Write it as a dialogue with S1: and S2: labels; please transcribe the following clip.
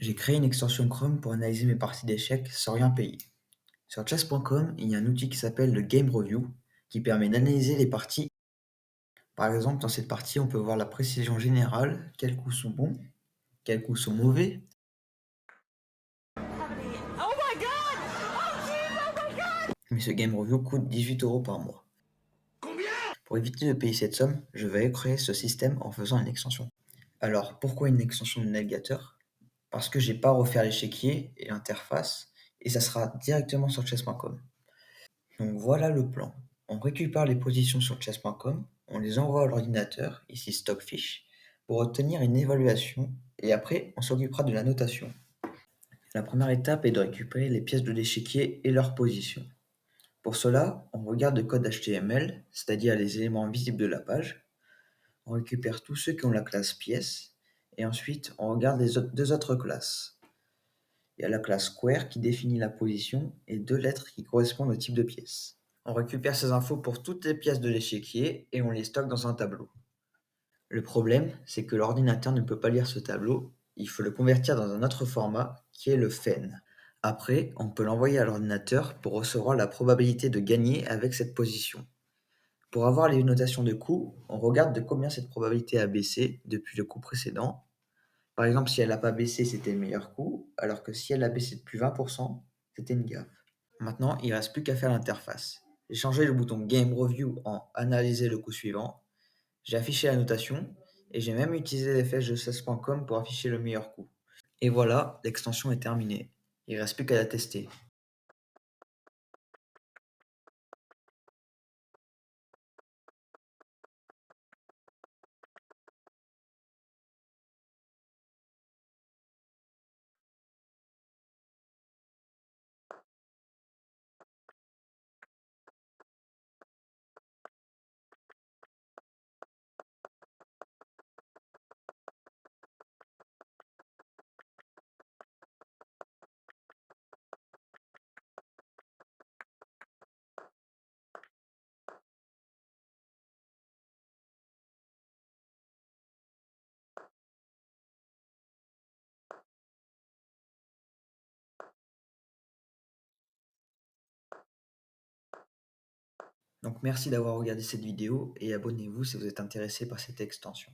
S1: J'ai créé une extension Chrome pour analyser mes parties d'échecs sans rien payer. Sur chess.com, il y a un outil qui s'appelle le Game Review qui permet d'analyser les parties. Par exemple, dans cette partie, on peut voir la précision générale, quels coups sont bons, quels coups sont mauvais.
S2: Oh my god! Oh jeez, oh my god!
S1: Mais ce Game Review coûte 18 € par mois. Pour éviter de payer cette somme, je vais créer ce système en faisant une extension. Alors, pourquoi une extension de navigateur? Parce que j'ai pas à refaire l'échiquier et l'interface, et ça sera directement sur chess.com. Donc voilà le plan. On récupère les positions sur chess.com, on les envoie à l'ordinateur, ici Stockfish, pour obtenir une évaluation, et après on s'occupera de la notation. La première étape est de récupérer les pièces de l'échiquier et leur position. Pour cela, on regarde le code HTML, c'est-à-dire les éléments visibles de la page. On récupère tous ceux qui ont la classe pièce, et ensuite on regarde les deux autres classes. Il y a la classe square qui définit la position et deux lettres qui correspondent au type de pièce. On récupère ces infos pour toutes les pièces de l'échiquier et on les stocke dans un tableau. Le problème, c'est que l'ordinateur ne peut pas lire ce tableau, il faut le convertir dans un autre format qui est le FEN. Après, on peut l'envoyer à l'ordinateur pour recevoir la probabilité de gagner avec cette position. Pour avoir les notations de coups, on regarde de combien cette probabilité a baissé depuis le coup précédent. Par exemple, si elle n'a pas baissé, c'était le meilleur coup, alors que si elle a baissé de plus 20%, c'était une gaffe. Maintenant, il ne reste plus qu'à faire l'interface. J'ai changé le bouton Game Review en Analyser le coup suivant. J'ai affiché la notation et j'ai même utilisé les flèches de chess.com pour afficher le meilleur coup. Et voilà, l'extension est terminée. Il ne reste plus qu'à la tester. Donc merci d'avoir regardé cette vidéo et abonnez-vous si vous êtes intéressé par cette extension.